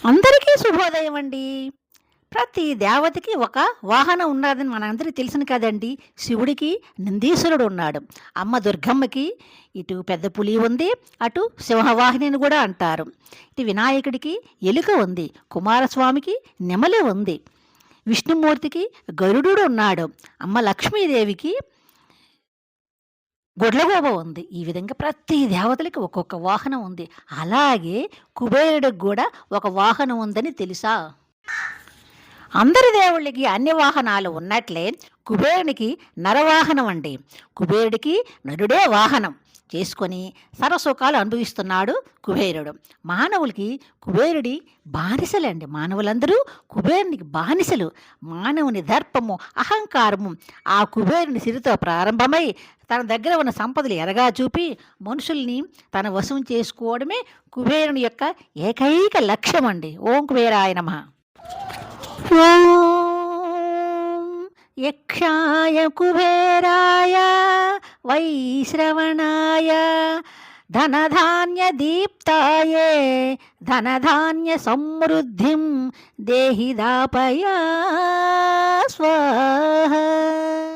అందరికీ శుభోదయం అండి. ప్రతి దేవతకి ఒక వాహనం ఉన్నాదని మనందరికీ తెలుసును కదండీ! శివుడికి నందీశ్వరుడు ఉన్నాడు. అమ్మ దుర్గమ్మకి ఇటు పెద్ద పులి ఉంది. అటు సింహవాహిని అని గూడా అంటారు. ఇటు వినాయకుడికి ఎలుక ఉంది. కుమారస్వామికి నెమలి ఉంది. విష్ణుమూర్తికి గరుడుడు ఉన్నాడు. అమ్మ లక్ష్మీదేవికి గుడ్లగూబ ఉంది. ఈ విధంగా ప్రతి దేవతలకి ఒక్కొక్క వాహనం ఉంది. అలాగే కుబేరుడికి గూడా ఒక వాహనం ఉందని తెలుసా? అందరి దేవుళ్ళకి అన్ని వాహనాలు ఉన్నట్లే కుబేరునికి నరవాహనం అండి. కుబేరుడికి నరుడే వాహనం చేసుకొని సర్వసుఖాలు అనుభవిస్తున్నాడు కుబేరుడు. మానవులకి కుబేరుడి బానిసలండి. మానవులందరూ కుబేరునికి బానిసలు. మానవుని దర్పము, అహంకారము ఆ కుబేరుని సిరితో ప్రారంభమై తన దగ్గర ఉన్న సంపదలు ఎరగా చూపి మనుషుల్ని తన వశం చేసుకోవడమే కుబేరుని యొక్క ఏకైక లక్ష్యం అండి. ఓం కుబేరాయ నమః. ఓం యక్షాయ కుబేరాయ వైశ్రవణాయ ధనధాన్యదీప్తాయే ధనధాన్య సమృద్ధిం దేహి దాపయా స్వాహా.